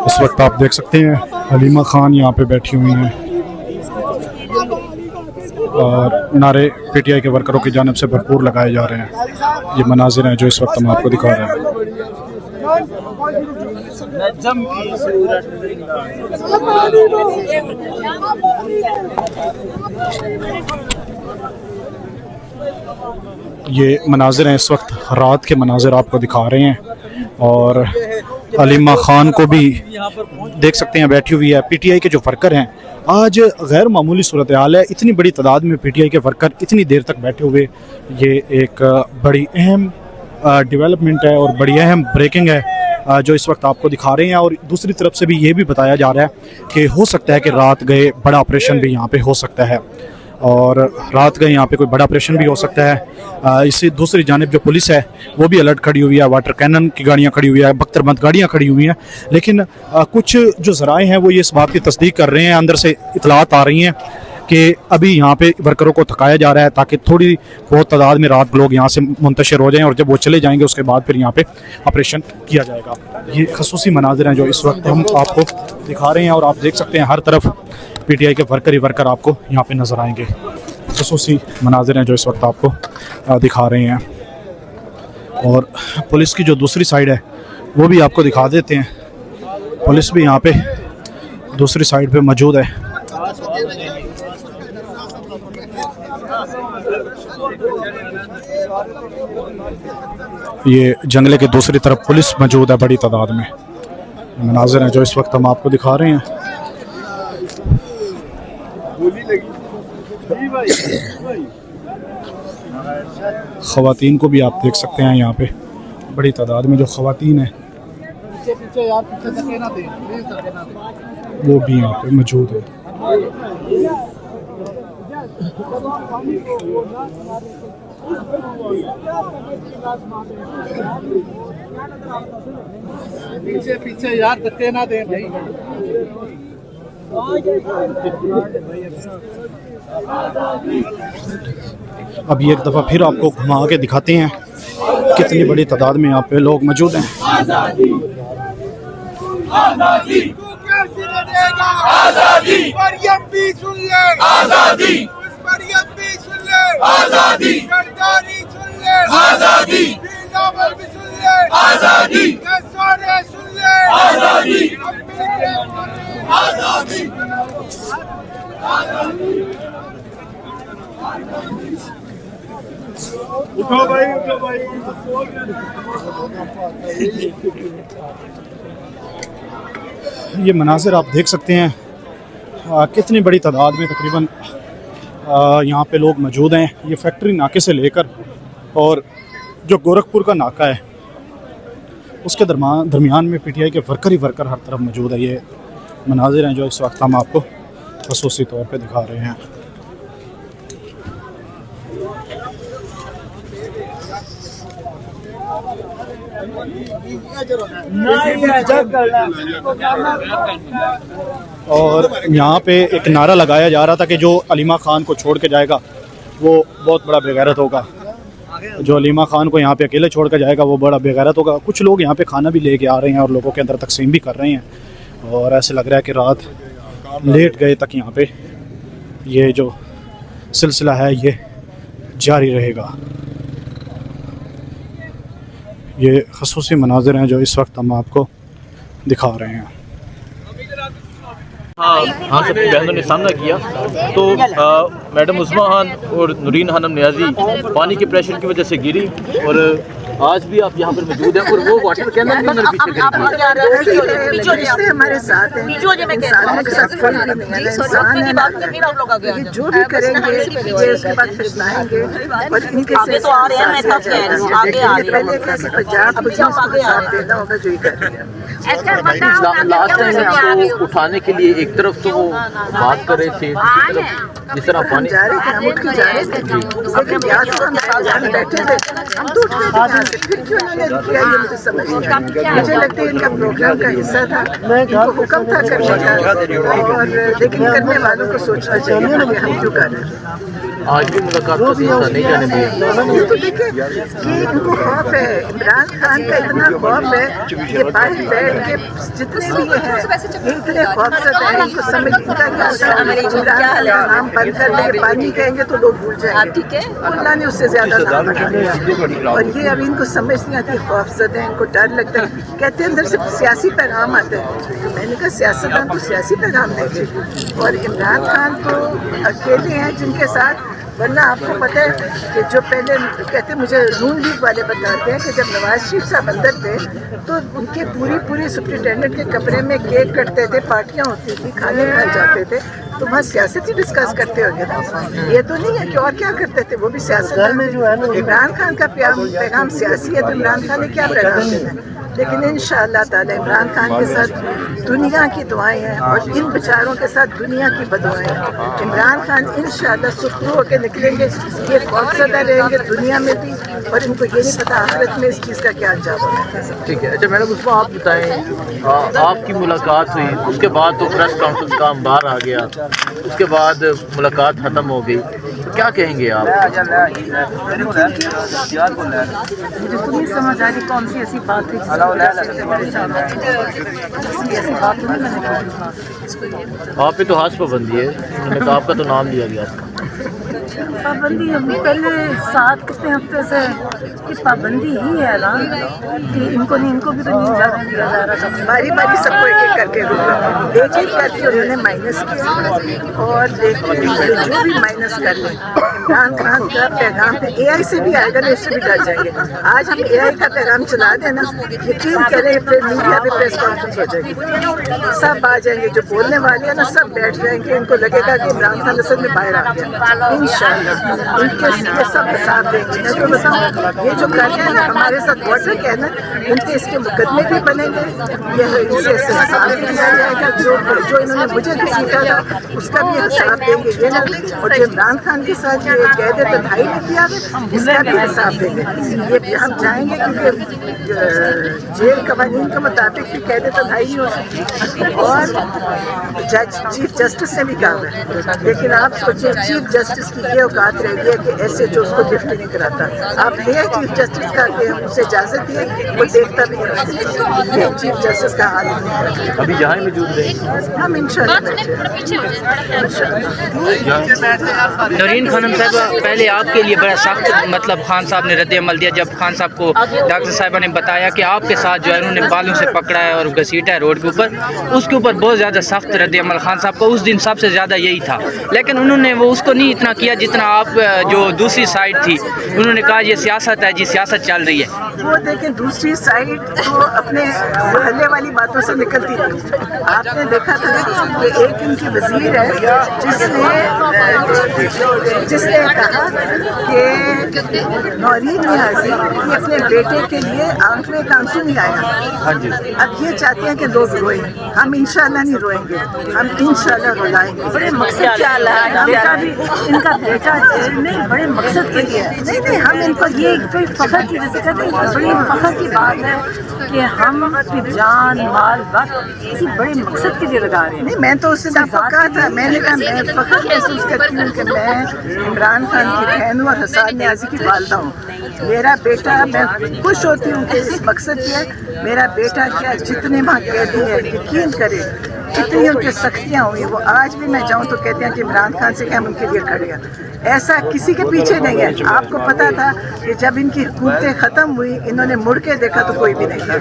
اس وقت آپ دیکھ سکتے ہیں حلیمہ خان یہاں پہ بیٹھی ہوئی ہیں اور نعرے پی ٹی آئی کے ورکروں کی جانب سے بھرپور لگائے جا رہے ہیں۔ یہ مناظر ہیں جو اس وقت ہم آپ کو دکھا رہے ہیں۔ یہ مناظر ہیں اس وقت رات کے مناظر آپ کو دکھا رہے ہیں، اور حلیمہ خان کو بھی دیکھ سکتے ہیں بیٹھی ہوئی ہے۔ پی ٹی آئی کے جو ورکر ہیں، آج غیر معمولی صورتحال ہے، اتنی بڑی تعداد میں پی ٹی آئی کے ورکر اتنی دیر تک بیٹھے ہوئے، یہ ایک بڑی اہم ڈیولپمنٹ ہے اور بڑی اہم بریکنگ ہے جو اس وقت آپ کو دکھا رہے ہیں۔ اور دوسری طرف سے بھی یہ بھی بتایا جا رہا ہے کہ ہو سکتا ہے کہ رات گئے بڑا آپریشن بھی یہاں پہ ہو سکتا ہے، اور رات گئے یہاں پہ کوئی بڑا آپریشن بھی ہو سکتا ہے۔ اسی دوسری جانب جو پولیس ہے وہ بھی الرٹ کھڑی ہوئی ہے، واٹر کینن کی گاڑیاں کھڑی ہوئی ہیں، بختر بند گاڑیاں کھڑی ہوئی ہیں، لیکن کچھ جو ذرائع ہیں وہ یہ اس بات کی تصدیق کر رہے ہیں، اندر سے اطلاعات آ رہی ہیں کہ ابھی یہاں پہ ورکروں کو تھکایا جا رہا ہے تاکہ تھوڑی بہت تعداد میں رات لوگ یہاں سے منتشر ہو جائیں، اور جب وہ چلے جائیں گے اس کے بعد پھر یہاں پہ آپریشن کیا جائے گا۔ یہ خصوصی مناظر ہیں جو اس وقت ہم آپ کو دکھا رہے ہیں، اور آپ دیکھ سکتے ہیں ہر طرف پی ٹی آئی کے ورکر ہی ورکر آپ کو یہاں پہ نظر آئیں گے۔ خصوصی مناظر ہیں جو اس وقت آپ کو دکھا رہے ہیں، اور پولیس کی جو دوسری سائیڈ ہے وہ بھی آپ کو دکھا دیتے ہیں۔ پولیس بھی یہاں پہ دوسری سائیڈ پہ موجود ہے۔ یہ جنگلے کے دوسری طرف پولیس موجود ہے بڑی تعداد میں۔ مناظر ہیں جو اس وقت ہم آپ کو دکھا رہے ہیں۔ خواتین کو بھی آپ دیکھ سکتے ہیں یہاں پہ بڑی تعداد میں جو خواتین ہیں وہ بھی یہاں پہ موجود ہے۔ پیچھے یار دھکے نہ دیں بھائی۔ اب یہ ایک دفعہ پھر آپ کو گھما کے دکھاتے ہیں کتنی بڑی تعداد میں یہاں پہ لوگ موجود ہیں۔ آزادی آزادی آزادی مریم بھی سن لے، آزادی مریم بھی سن لے، آزادی سرداری سن لے، آزادی ناول بھی سن لے، آزادی سارے سن لے، آزادی آزادی اٹھو بھائی اٹھو بھائی۔ یہ مناظر آپ دیکھ سکتے ہیں کتنی بڑی تعداد میں تقریباً یہاں پہ لوگ موجود ہیں۔ یہ فیکٹری ناکے سے لے کر اور جو گورکھپور کا ناکہ ہے اس کے درمیان میں پی ٹی آئی کے ورکر ہی ورکر ہر طرف موجود ہے۔ یہ مناظر ہیں جو اس وقت ہم آپ کو خصوصی طور پہ دکھا رہے ہیں۔ اور یہاں پہ ایک نعرہ لگایا جا رہا تھا کہ جو حلیمہ خان کو چھوڑ کے جائے گا وہ بہت بڑا بے غیرت ہوگا، جو حلیمہ خان کو یہاں پہ اکیلے چھوڑ کے جائے گا وہ بڑا بے غیرت ہوگا۔ کچھ لوگ یہاں پہ کھانا بھی لے کے آ رہے ہیں اور لوگوں کے اندر تقسیم بھی کر رہے ہیں، اور ایسے لگ رہا ہے کہ رات لیٹ گئے تک یہاں پہ یہ جو سلسلہ ہے یہ جاری رہے گا۔ یہ خصوصی مناظر ہیں جو اس وقت ہم آپ کو دکھا رہے ہیں۔ ہاں سب کی بہنوں نے سامنا کیا تو میڈم عظمیٰ خان اور نورین خانم نیازی پانی کے پریشر کی وجہ سے گری، اور آج بھی آپ یہاں پر موجود ہیں، اور وہ واٹر کینن بھی انہوں نے پیچھے ہمارے ساتھ ہیں، جو بھی کریں گے اس کے بعد پھسلائیں گے، اور ان کے سے پنجاب کو ساتھ دینا ہوگا جو ہی کر رہے ہیں۔ لاسٹ ٹائم کو اٹھانے کے لیے ایک طرف تو وہ بات کر رہے تھے، دوسری طرف جس طرح پانی جا رہے تھے، ہم اٹھ کے جا رہے تھے، لیکن یاد تو ہم ساتھ بیٹھے تھے، ہم تو اٹھتے تھے یہاں سے، پھر کیوں انہوں نے کیا یہ مجھے سمجھ نہیں آیا۔ مجھے لگتا ہے ان کا پروگرام کا حصہ تھا، ان کو حکم تھا کرنے کا، اور لیکن کرنے والوں کو سوچنا چاہیے کہ ہم کیوں کر رہے ہیں۔ آج بھی ملاقات کا سلسلہ نہیں جانے دیا. یہ تو دیکھیں کہ ان کو خوف ہے, عمران خان کا اتنا خوف ہے کہ باہر بیٹھ کے جتنے بھی یہ ہیں یہ اتنے خوفزدہ ہیں, ان کو سمجھ ان کا کیا عمران کا نام بند کر دیں, پانی کہیں گے تو لوگ بھول جائیں گے. اللہ نے اس سے زیادہ نام بنا دیا اور یہ ابھی ان کو سمجھ نہیں آتی, خوفزدہ ہیں, ان کو ڈر لگتا ہے. کہتے ہیں اندر سے سیاسی پیغام آتا ہے. میں نے کہا سیاستدان تو سیاسی پیغام دیں گے اور عمران خان تو اکیلے ہیں جن کے ساتھ, ورنہ آپ کو پتہ ہے کہ جو پہلے کہتے ہیں, مجھے نون لیگ والے بتاتے ہیں کہ جب نواز شریف صاحب اندر تھے تو ان کے پوری سپرنٹینڈنٹ کے کمرے میں کیک کٹتے تھے, پارٹیاں ہوتی تھی, کھانے کھائے جاتے تھے, تو وہاں سیاست ہی ڈسکس کرتے ہو گے. یہ تو نہیں ہے کہ اور کیا کرتے تھے, وہ بھی سیاست میں جو ہے. عمران خان کا پیغام سیاسی ہے تو عمران خان نے کیا پیغام دینا ہے, لیکن انشاءاللہ تعالی عمران خان کے ساتھ دنیا کی دعائیں ہیں اور ان بیچاروں کے ساتھ دنیا کی بدعائیں ہیں. عمران خان انشاءاللہ سرخرو ہو کے نکلیں گے, یہ خوفزدہ رہیں گے دنیا میں بھی, اور ان کو یہ نہیں پتا آخرت میں اس چیز کا کیا انجام ہوگا. ٹھیک ہے. اچھا میڈم عثما آپ بتائیں, آپ کی ملاقات ہوئی, اس کے بعد تو پریس کانفرنس کا باہر آ گیا, اس کے بعد ملاقات ختم ہو گئی, کیا کہیں گے آپ؟ مجھے تو نہیں سمجھ آ رہی کون سی ایسی بات ہے آپ پہ تو ہاتھ پابندی ہے, انہوں نے کہا آپ کا تو نام لیا گیا. پابندی ہم پہلے 7 کتنے ہفتے سے اس پابندی ہی ہے نا کہ ان کو بھی تو نہیں جانے دیا جا رہا. باری سب کو ایک کر کے ایک کر کے انہوں نے مائنس کیا, اور دیکھیں جو بھی مائنس کر لیں عمران خان کا پیغام اے آئی سے بھی آئے گا, اس سے بھی ڈر جائیں گے. آج ہم اے آئی کا پیغام چلا دیں نا, یقین کریں پھر میڈیا پہ پریس کانفرنس ہو جائے گی, سب آ جائیں گے, جو بولنے والے ہیں نا سب بیٹھ جائیں گے, ان کو لگے گا کہ عمران خان اصل میں باہر آ گیا. انشاءاللہ ان کے سب حساب دیں گے. میں تو بتاؤں یہ جو کر رہے ہیں نا ہمارے ساتھ واٹر کہنا, ان کے اس کے مقدمے بھی بنیں گے, یہ ان سے حساب بھی دیا جائے گا. جو انہوں نے مجھے بھی سیکھا تھا اس کا بھی حساب دیں گے یہ نا, اور جو عمران خان کے ساتھ یہ قید تنہائی نے کیا اس کا بھی حساب دیں گے. یہ ہم جائیں گے کیونکہ جیل قوانین کے مطابق بھی قید تنہائی نہیں ہو سکتی, اور جج چیف جسٹس نے بھی کہا ہے. لیکن آپ سوچیں چیف جسٹس کی یہ اوقات رہ گئی ہے کہ ایسے جو اس کو گفٹ نہیں کراتا, آپ لے چیف جسٹس کا کہ ہم اسے اجازت دیں, وہ دیکھتا بھی نہیں. یہ چیف جسٹس کا حال ہے. ابھی جہاں موجود رہے ہم انشاءاللہ نورین خانم صاحبہ, پہلے آپ کے لیے بڑا سخت مطلب خان صاحب نے رد عمل دیا جب خان صاحب کو ڈاکٹر صاحبہ نے بتایا کہ آپ کے ساتھ جو ہے انہوں نے بالوں سے پکڑا ہے اور گھسیٹا ہے روڈ کے اوپر, اس کے اوپر بہت زیادہ سخت رد عمل خان صاحب کا اس دن سب سے زیادہ یہی تھا. لیکن انہوں نے وہ اس کو نہیں اتنا کیا جتنا آپ جو دوسری سائڈ تھی, انہوں نے کہا یہ سیاست ہے جی, سیاست چل رہی ہے. وہ دیکھیں دوسری سائڈ تو اپنے محلے والی باتوں سے نکلتی نہیں. آپ نے دیکھا تھا کہ ایک ان کی وزیر ہے جس نے کہا کہ نورین نیازی اپنے بیٹے کے لیے آنکھ میں آنسو نہیں آیا. اب یہ چاہتے ہیں کہ لوگ روئیں, ہم انشاءاللہ نہیں روئیں گے, ہم انشاءاللہ رلائیں گے. بڑے مقصد کیا بیٹا بھی ان کا بیٹا جیل میں بڑے مقصد کے لیے نہیں, ہم ان کو یہ کوئی فخر کی وجہ سے بڑی فخر کی بات ہے کہ ہم اپنی جان مال وقت کسی بڑے مقصد کے لیے لگا رہے ہیں. نہیں میں تو اس سے کہا تھا, میں نے کہا میں فخر محسوس کرتی ہوں کہ میں عمران خان کی بہن ہوں اور حسان نیازی کی والدہ ہوں. میرا بیٹا, میں خوش ہوتی ہوں کہ اس مقصد کی ہے. میرا بیٹا کیا جتنے وہاں قیدی ہے, یقین کرے کتنی ان کی سختیاں ہوئی, وہ آج بھی میں جاؤں تو کہتے ہیں کہ عمران خان سے کہ ہم ان کے لیے کھڑے ہیں. ایسا کسی کے پیچھے نہیں ہے. آپ کو پتا تھا کہ جب ان کی حکومتیں ختم ہوئی انہوں نے مڑ کے دیکھا تو کوئی بھی نہیں تھا.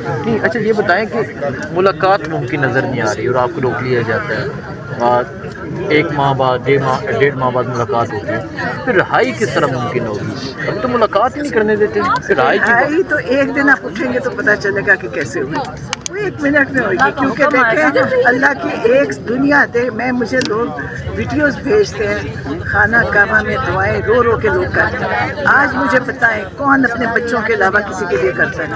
اچھا یہ بتائیں کہ ملاقات ممکن نظر نہیں آ رہی اور آپ کو روک لیا جاتا ہے, 1 ماہ بعد 1.5 ماہ بعد ملاقات ہوتی ہے, پھر رہائی کس طرح ممکن ہوگی؟ اب تو ملاقات ہی نہیں کرنے دیتے, پھر رہائی تو ایک دن آپ اٹھیں گے تو پتہ چلے گا کہ کیسے ہوئی. وہ 1 منٹ میں ہوگی, کیونکہ دیکھیں اللہ کی ایک دنیا دے. مجھے لوگ ویڈیوز بھیجتے ہیں, خانہ کعبہ میں دعائیں رو رو کے لوگ کرتے ہیں. آج مجھے بتائیں کون اپنے بچوں کے علاوہ کسی کے لیے کرتا ہے؟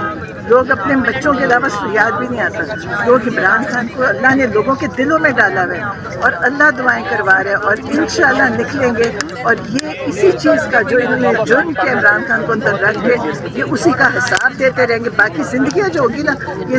لوگ اپنے بچوں کے علاوہ یاد بھی نہیں آتا. لوگ عمران خان کو اللہ نے لوگوں کے دلوں میں ڈالا ہے اور اللہ دعائیں کروا رہے ہیں, اور انشاءاللہ نکلیں گے. اور یہ اسی چیز کا جو انہوں نے جرم کے عمران خان کو اندر رکھ کے یہ اسی کا حساب دیتے رہیں گے. باقی زندگیاں جو ہوگی نا یہ